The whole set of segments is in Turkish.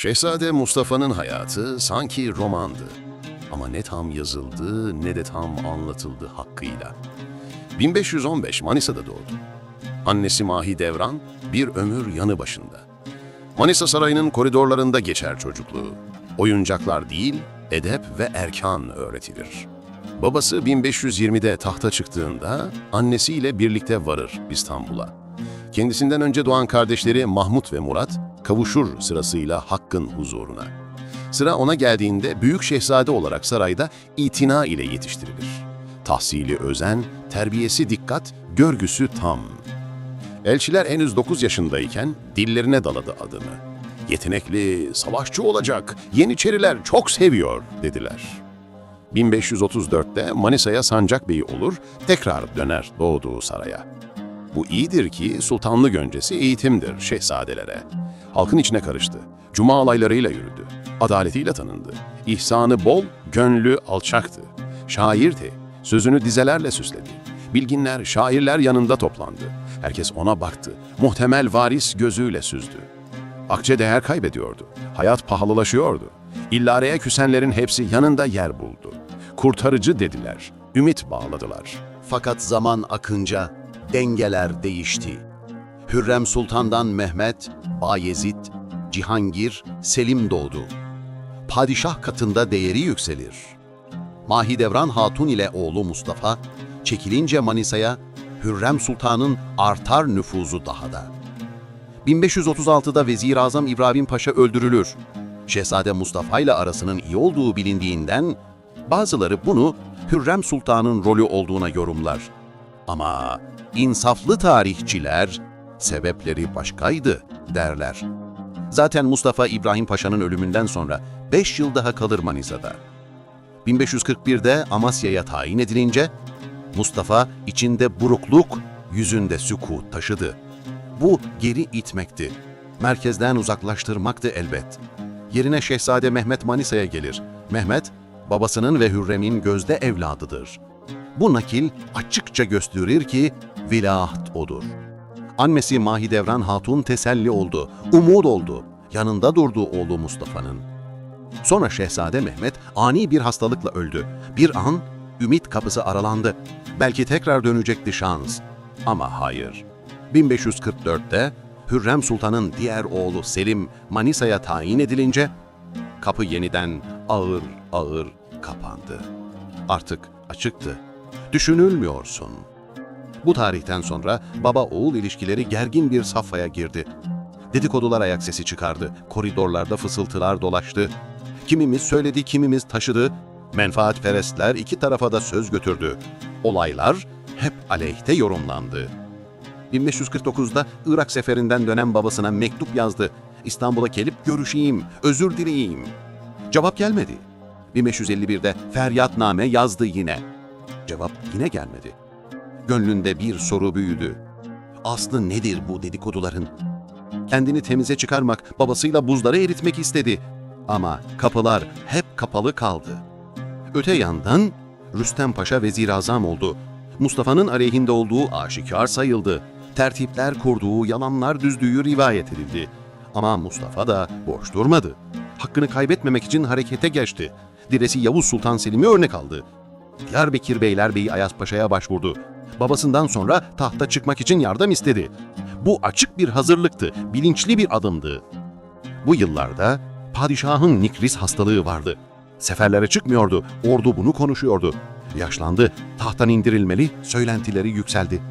Şehzade Mustafa'nın hayatı sanki romandı. Ama ne tam yazıldı ne de tam anlatıldı hakkıyla. 1515 Manisa'da doğdu. Annesi Mahidevran bir ömür yanı başında. Manisa Sarayı'nın koridorlarında geçer çocukluğu. Oyuncaklar değil, edep ve erkan öğretilir. Babası 1520'de tahta çıktığında annesiyle birlikte varır İstanbul'a. Kendisinden önce doğan kardeşleri Mahmut ve Murat kavuşur sırasıyla Hakk'ın huzuruna. Sıra ona geldiğinde büyük şehzade olarak sarayda itina ile yetiştirilir. Tahsili özen, terbiyesi dikkat, görgüsü tam. Elçiler henüz 9 yaşındayken dillerine daladı adını. Yetenekli, savaşçı olacak, Yeniçeriler çok seviyor dediler. 1534'te Manisa'ya sancak beyi olur, tekrar döner doğduğu saraya. Bu iyidir ki sultanlık öncesi eğitimdir şehzadelere. Halkın içine karıştı, cuma alaylarıyla yürüdü, adaletiyle tanındı. İhsanı bol, gönlü alçaktı. Şairdi, sözünü dizelerle süsledi. Bilginler, şairler yanında toplandı. Herkes ona baktı, muhtemel varis gözüyle süzdü. Akçe değer kaybediyordu, hayat pahalılaşıyordu. İllare'ye küsenlerin hepsi yanında yer buldu. Kurtarıcı dediler, ümit bağladılar. Fakat zaman akınca dengeler değişti. Hürrem Sultan'dan Mehmet, Bayezid, Cihangir, Selim doğdu. Padişah katında değeri yükselir. Mahidevran Hatun ile oğlu Mustafa, çekilince Manisa'ya Hürrem Sultan'ın artar nüfuzu daha da. 1536'da Vezir-i İbrahim Paşa öldürülür. Şehzade Mustafa ile arasının iyi olduğu bilindiğinden bazıları bunu Hürrem Sultan'ın rolü olduğuna yorumlar. Ama insaflı tarihçiler sebepleri başkaydı derler. Zaten Mustafa İbrahim Paşa'nın ölümünden sonra 5 yıl daha kalır Manisa'da. 1541'de Amasya'ya tayin edilince Mustafa içinde burukluk, yüzünde sükût taşıdı. Bu geri itmekti. Merkezden uzaklaştırmaktı elbet. Yerine Şehzade Mehmet Manisa'ya gelir. Mehmet, babasının ve Hürrem'in gözde evladıdır. Bu nakil açıkça gösterir ki vilayet odur. Annesi Mahidevran Hatun teselli oldu, umut oldu. Yanında durdu oğlu Mustafa'nın. Sonra Şehzade Mehmet ani bir hastalıkla öldü. Bir an ümit kapısı aralandı. Belki tekrar dönecekti şans. Ama hayır. 1544'te Hürrem Sultan'ın diğer oğlu Selim Manisa'ya tayin edilince kapı yeniden ağır ağır kapandı. Artık açıktı. Düşünülmüyorsun. Bu tarihten sonra baba-oğul ilişkileri gergin bir safhaya girdi. Dedikodular ayak sesi çıkardı. Koridorlarda fısıltılar dolaştı. Kimimiz söyledi, kimimiz taşıdı. Menfaatperestler iki tarafa da söz götürdü. Olaylar hep aleyhte yorumlandı. 1549'da Irak seferinden dönen babasına mektup yazdı. İstanbul'a gelip görüşeyim, özür dileyeyim. Cevap gelmedi. 1551'de feryatname yazdı yine. Cevap yine gelmedi. Gönlünde bir soru büyüdü. Aslı nedir bu dedikoduların? Kendini temize çıkarmak, babasıyla buzları eritmek istedi. Ama kapılar hep kapalı kaldı. Öte yandan Rüstem Paşa vezir-i oldu. Mustafa'nın aleyhinde olduğu aşikar sayıldı. Tertipler kurduğu, yalanlar düzdüğü rivayet edildi. Ama Mustafa da boş durmadı. Hakkını kaybetmemek için harekete geçti. Diresi Yavuz Sultan Selim'i örnek aldı. Diyarbakır Beylerbeyi Ayas Paşa'ya başvurdu. Babasından sonra tahta çıkmak için yardım istedi. Bu açık bir hazırlıktı, bilinçli bir adımdı. Bu yıllarda padişahın nikris hastalığı vardı. Seferlere çıkmıyordu, ordu bunu konuşuyordu. Yaşlandı, tahttan indirilmeli, söylentileri yükseldi.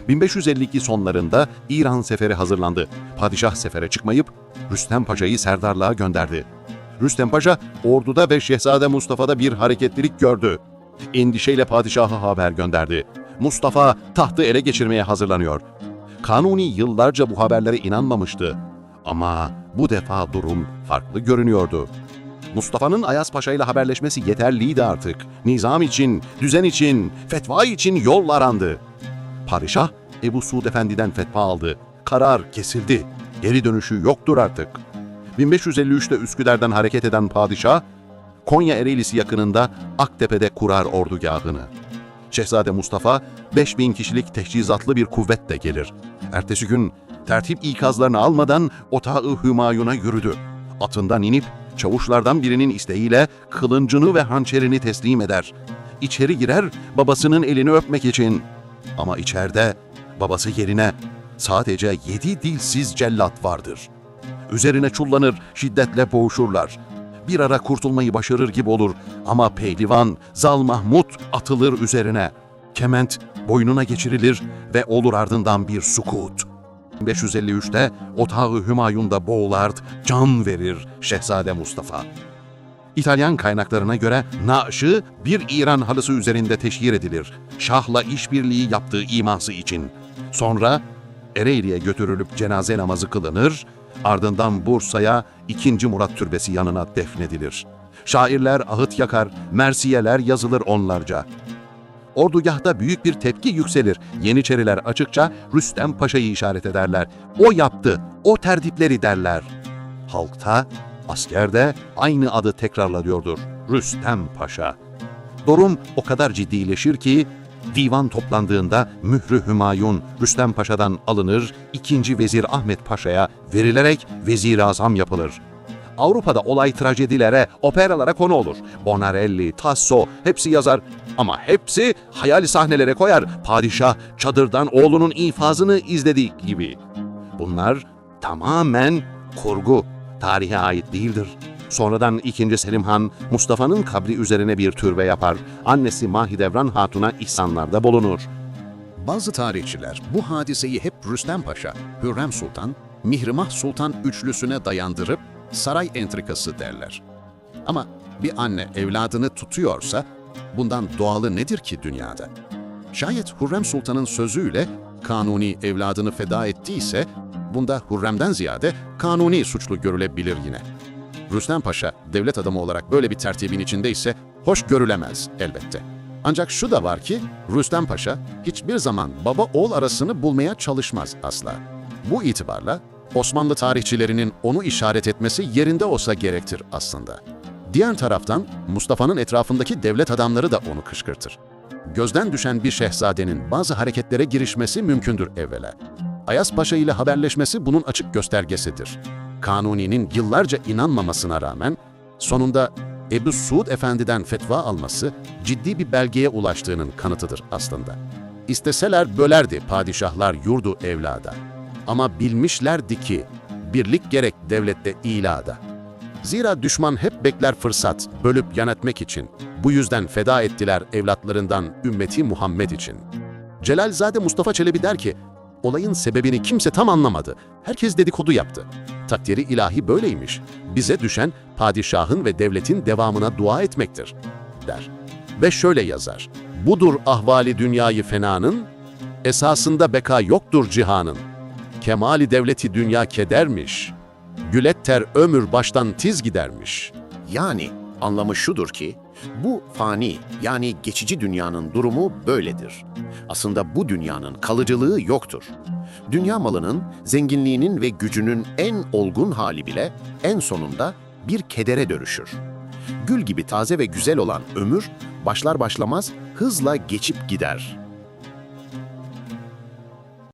1552 sonlarında İran seferi hazırlandı. Padişah sefere çıkmayıp Rüstem Paşa'yı serdarlığa gönderdi. Rüstem Paşa orduda ve Şehzade Mustafa'da bir hareketlilik gördü. Endişeyle padişaha haber gönderdi. Mustafa tahtı ele geçirmeye hazırlanıyor. Kanuni yıllarca bu haberlere inanmamıştı. Ama bu defa durum farklı görünüyordu. Mustafa'nın Ayas Paşa ile haberleşmesi yeterliydi artık. Nizam için, düzen için, fetva için yol arandı. Padişah Ebu Suud Efendi'den fetva aldı. Karar kesildi. Geri dönüşü yoktur artık. 1553'te Üsküdar'dan hareket eden padişah, Konya Ereğlisi yakınında Aktepe'de kurar ordugahını. Şehzade Mustafa 5000 kişilik teçhizatlı bir kuvvetle gelir. Ertesi gün tertip ikazlarını almadan Otağı Hümayun'a yürüdü. Atından inip çavuşlardan birinin isteğiyle kılıncını ve hançerini teslim eder. İçeri girer babasının elini öpmek için. Ama içeride babası yerine sadece 7 dilsiz cellat vardır. Üzerine çullanır, şiddetle boğuşurlar. Bir ara kurtulmayı başarır gibi olur ama pehlivan Zal Mahmud atılır üzerine. Kement boynuna geçirilir ve olur ardından bir sukut. 553'te Otağı Hümayun'da boğular, can verir Şehzade Mustafa. İtalyan kaynaklarına göre naaşı bir İran halısı üzerinde teşhir edilir. Şah'la işbirliği yaptığı iması için. Sonra Ereğli'ye götürülüp cenaze namazı kılınır, ardından Bursa'ya 2. Murat Türbesi yanına defnedilir. Şairler ahıt yakar, mersiyeler yazılır onlarca. Ordugahta büyük bir tepki yükselir. Yeniçeriler açıkça Rüstem Paşa'yı işaret ederler. O yaptı, o tertipleri derler. Halkta, askerde aynı adı tekrarlanıyordur. Rüstem Paşa. Durum o kadar ciddileşir ki divan toplandığında mührü Hümayun Rüstem Paşa'dan alınır, 2. Vezir Ahmet Paşa'ya verilerek Vezir-i Azam yapılır. Avrupa'da olay trajedilere, operalara konu olur. Bonarelli, Tasso hepsi yazar ama hepsi hayali sahnelere koyar. Padişah çadırdan oğlunun infazını izlediği gibi. Bunlar tamamen kurgu, tarihe ait değildir. Sonradan 2. Selim Han, Mustafa'nın kabri üzerine bir türbe yapar. Annesi Mahidevran Hatun'a ihsanlarda bulunur. Bazı tarihçiler bu hadiseyi hep Rüstem Paşa, Hürrem Sultan, Mihrimah Sultan üçlüsüne dayandırıp saray entrikası derler. Ama bir anne evladını tutuyorsa bundan doğalı nedir ki dünyada? Şayet Hürrem Sultan'ın sözüyle Kanuni evladını feda ettiyse bunda Hürrem'den ziyade Kanuni suçlu görülebilir yine. Rüstem Paşa devlet adamı olarak böyle bir tertibin içindeyse hoş görülemez elbette. Ancak şu da var ki Rüstem Paşa hiçbir zaman baba oğul arasını bulmaya çalışmaz asla. Bu itibarla Osmanlı tarihçilerinin onu işaret etmesi yerinde olsa gerektir aslında. Diğer taraftan Mustafa'nın etrafındaki devlet adamları da onu kışkırtır. Gözden düşen bir şehzadenin bazı hareketlere girişmesi mümkündür evvela. Ayas Paşa ile haberleşmesi bunun açık göstergesidir. Kanuni'nin yıllarca inanmamasına rağmen sonunda Ebu Suud Efendi'den fetva alması ciddi bir belgeye ulaştığının kanıtıdır aslında. İsteseler bölerdi padişahlar yurdu evlada. Ama bilmişlerdi ki birlik gerek devlette ilada. Zira düşman hep bekler fırsat bölüp yönetmek için. Bu yüzden feda ettiler evlatlarından ümmeti Muhammed için. Celalzade Mustafa Çelebi der ki, olayın sebebini kimse tam anlamadı. Herkes dedikodu yaptı. Takdiri ilahi böyleymiş. Bize düşen padişahın ve devletin devamına dua etmektir, der. Ve şöyle yazar. Budur ahvali dünyayı fenanın, esasında beka yoktur cihanın. Kemali devleti dünya kedermiş. Gületter ömür baştan tiz gidermiş. Yani anlamı şudur ki, bu fani yani geçici dünyanın durumu böyledir. Aslında bu dünyanın kalıcılığı yoktur. Dünya malının, zenginliğinin ve gücünün en olgun hali bile en sonunda bir kedere dönüşür. Gül gibi taze ve güzel olan ömür başlar başlamaz hızla geçip gider.